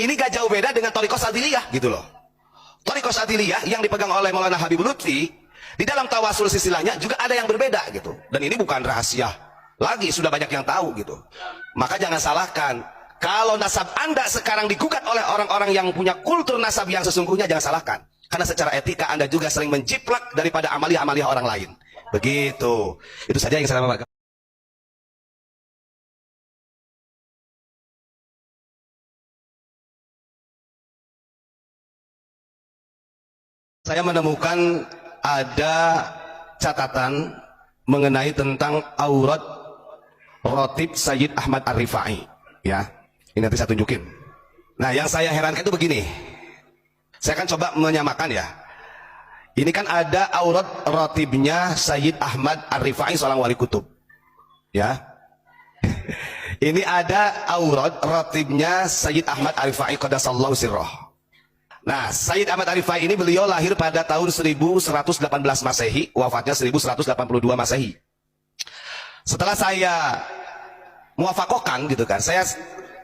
Ini gak jauh beda dengan Thariqah Sadiliyah gitu loh. Thariqah Sadiliyah yang dipegang oleh Maulana Habib Lutfi, di dalam tawasul silsilahnya juga ada yang berbeda gitu. Dan ini bukan rahasia lagi, sudah banyak yang tahu gitu. Maka jangan salahkan kalau nasab Anda sekarang digugat oleh orang-orang yang punya kultur nasab yang sesungguhnya, jangan salahkan. Karena secara etika Anda juga sering menjiplak daripada amalia-amalia orang lain. Begitu. Itu saja yang saya sampaikan. Saya menemukan ada catatan mengenai tentang aurat Rotib Sayyid Ahmad Ar-Rifai. Ya, ini nanti saya tunjukin. Nah, yang saya herankan itu begini. Saya akan coba menyamakan ya. Ini kan ada aurat rotibnya Sayyid Ahmad Ar-Rifai, seorang wali kutub. Ya. Ini ada aurat rotibnya Sayyid Ahmad Ar-Rifai qaddasallahu sirrah. Nah, Sayyid Ahmad Ar-Rifai ini beliau lahir pada tahun 1118 Masehi, wafatnya 1182 Masehi. Setelah saya muwafakohkan gitu kan, saya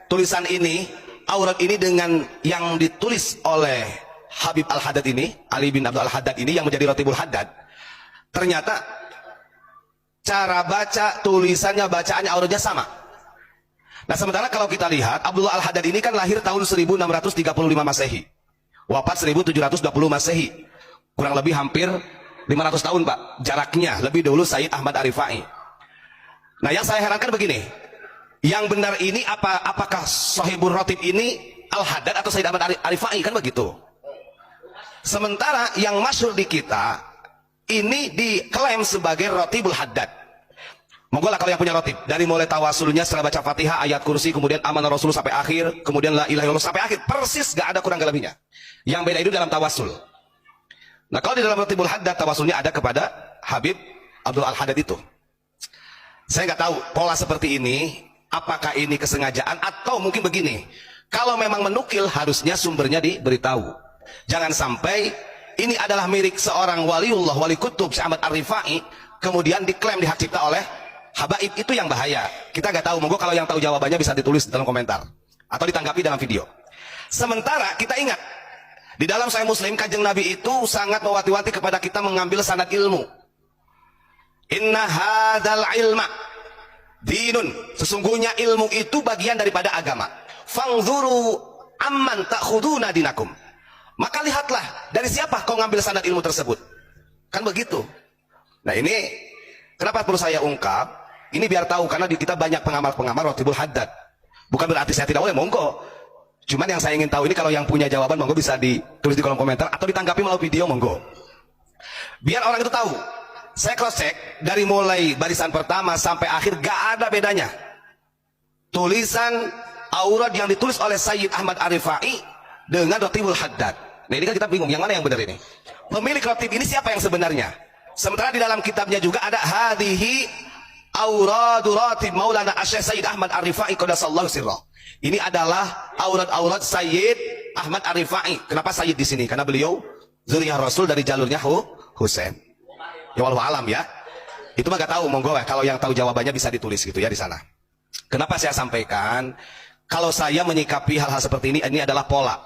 tulisan ini, aurat ini dengan yang ditulis oleh Habib Al-Haddad ini, Ali bin Abdul Al-Haddad ini yang menjadi Ratibul Haddad. Ternyata cara baca tulisannya, bacaannya, auratnya sama. Nah, sementara kalau kita lihat Abdullah Al-Haddad ini kan lahir tahun 1635 Masehi. Wafat 1720 Masehi. Kurang lebih hampir 500 tahun Pak jaraknya, lebih dulu Sayyid Ahmad Ar-Rifai. Nah, yang saya herankan begini, yang benar ini apakah Sahibur Rotib ini Al-Haddad atau Sayyid Ahmad Ar-Rifai, kan begitu. Sementara yang masyhur di kita ini diklaim sebagai Rotibul Haddad. Monggo lah kalau yang punya rotib, dari mulai tawasulnya setelah baca Fatihah, ayat kursi, kemudian amanah Rasul sampai akhir, kemudian la ilaha illallah sampai akhir, persis gak ada kurang lebihnya. Yang beda itu dalam tawasul. Nah, kalau di dalam Rotibul Haddad tawasulnya ada kepada Habib Abdul Al-Haddad itu. Saya nggak tahu pola seperti ini apakah ini kesengajaan atau mungkin begini. Kalau memang menukil harusnya sumbernya diberitahu. Jangan sampai ini adalah milik seorang waliullah, wali kutub Syekh Ahmad Ar-Rifai, kemudian diklaim dihak cipta oleh habaib. Itu yang bahaya. Kita nggak tahu. Monggo kalau yang tahu jawabannya bisa ditulis dalam komentar atau ditanggapi dalam video. Sementara kita ingat di dalam Sahih Muslim, Kanjeng Nabi itu sangat mewanti-wanti kepada kita mengambil sanad ilmu. Inna hadzal ilma dinun. Sesungguhnya ilmu itu bagian daripada agama. Fangzuru amman ta'khuduna dinakum. Maka lihatlah dari siapa kau ngambil sanad ilmu tersebut. Kan begitu. Nah, ini kenapa perlu saya ungkap? Ini biar tahu, karena di kita banyak pengamal-pengamal Rotibul Haddad. Bukan berarti saya tidak boleh, monggo. Cuman yang saya ingin tahu ini, kalau yang punya jawaban monggo bisa ditulis di kolom komentar atau ditanggapi melalui video, monggo. Biar orang itu tahu. Saya cross check dari mulai barisan pertama sampai akhir, gak ada bedanya. Tulisan aurat yang ditulis oleh Sayyid Ahmad Ar-Rifai dengan Rotibul Haddad. Nah, ini kan kita bingung, yang mana yang benar ini? Pemilik rotib ini siapa yang sebenarnya? Sementara di dalam kitabnya juga ada hadhihi auradu ratib Maulana Asy-Syaikh Sayyid Ahmad Ar-Rifai qaddasallahu sirrah. Ini adalah aurat-aurat Sayyid Ahmad Ar-Rifai. Kenapa Sayyid di sini? Karena beliau zuriyah Rasul dari jalurnya Husain. Ya wallahu alam ya. Itu mah gak tahu, monggo ya. Kalau yang tahu jawabannya bisa ditulis gitu ya di sana. Kenapa saya sampaikan? Kalau saya menyikapi hal-hal seperti ini adalah pola.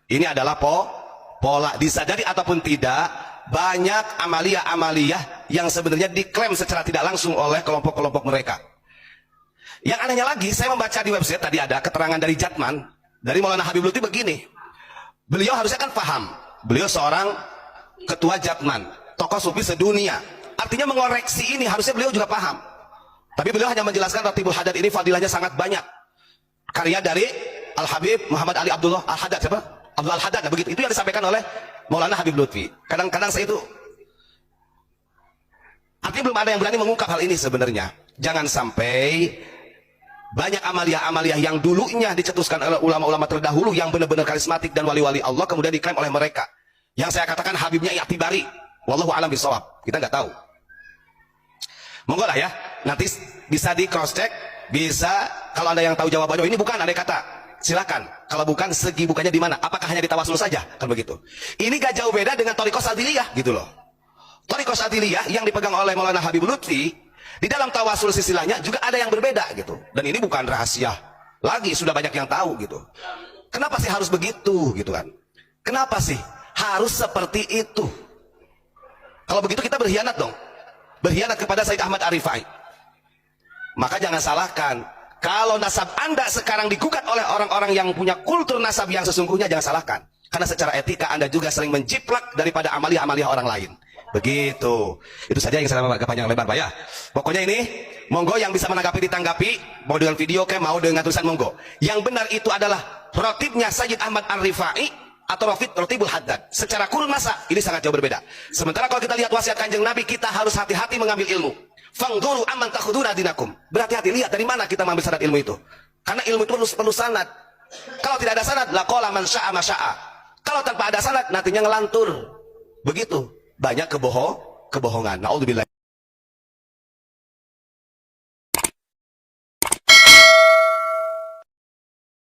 Ini adalah pola. Disadari ataupun tidak, banyak amalia-amalia yang sebenarnya diklaim secara tidak langsung oleh kelompok-kelompok mereka. Yang anehnya lagi, saya membaca di website tadi ada keterangan dari Jatman, dari Maulana Habib Lutfi begini. Beliau harusnya kan paham. Beliau seorang ketua Jatman, tokoh sufi sedunia. Artinya mengoreksi ini harusnya beliau juga paham. Tapi beliau hanya menjelaskan Rotibul Haddad ini fadilahnya sangat banyak. Karya dari Al-Habib Muhammad Ali Abdullah Al-Haddad, siapa? Abdul Al-Haddad, nah begitu. Itu yang disampaikan oleh Maulana Habib Lutfi. Kadang-kadang saya itu artinya belum ada yang berani mengungkap hal ini sebenarnya. Jangan sampai banyak amalia-amalia yang dulunya dicetuskan oleh ulama-ulama terdahulu yang benar-benar karismatik dan wali-wali Allah kemudian diklaim oleh mereka. Yang saya katakan Habibnya i'tibari. Wallahu alam bisawab. Kita nggak tahu. Monggo lah ya. Nanti bisa di cross check, bisa kalau Anda yang tahu jawabannya ini bukan andai kata. Silakan. Kalau bukan, segi bukannya di mana? Apakah hanya di tawasul saja? Kan begitu. Ini gak jauh beda dengan Thariqah Sadiliyah gitu loh. Thariqah Sadiliyah yang dipegang oleh Maulana Habib Lutfi, di dalam tawasul silsilahnya juga ada yang berbeda gitu. Dan ini bukan rahasia lagi, sudah banyak yang tahu gitu. Kenapa sih harus begitu gitu kan? Kenapa sih harus seperti itu? Kalau begitu kita berkhianat dong. Berkhianat kepada Sayyid Ahmad Ar-Rifai. Maka jangan salahkan. Kalau nasab Anda sekarang digugat oleh orang-orang yang punya kultur nasab yang sesungguhnya, jangan salahkan. Karena secara etika Anda juga sering menjiplak daripada amalia-amalia orang lain. Begitu. Itu saja yang saya agak panjang lebar Pak ya. Pokoknya ini, monggo yang bisa menanggapi ditanggapi, mau dengan video kayak mau dengan tulisan monggo. Yang benar itu adalah rotibnya Sayyid Ahmad Ar-Rifai atau rotibul Haddad. Secara kurun masa ini sangat jauh berbeda. Sementara kalau kita lihat wasiat Kanjeng Nabi, kita harus hati-hati mengambil ilmu. Fangduru amman takhuduna dinakum. Berhati-hati, lihat dari mana kita mengambil sanad ilmu itu. Karena ilmu itu perlu sanad. Kalau tidak ada sanad, laqala man syaa ma syaa. Kalau tanpa ada sanad, nantinya ngelantur. Begitu. Banyak kebohongan. Naudzubillah.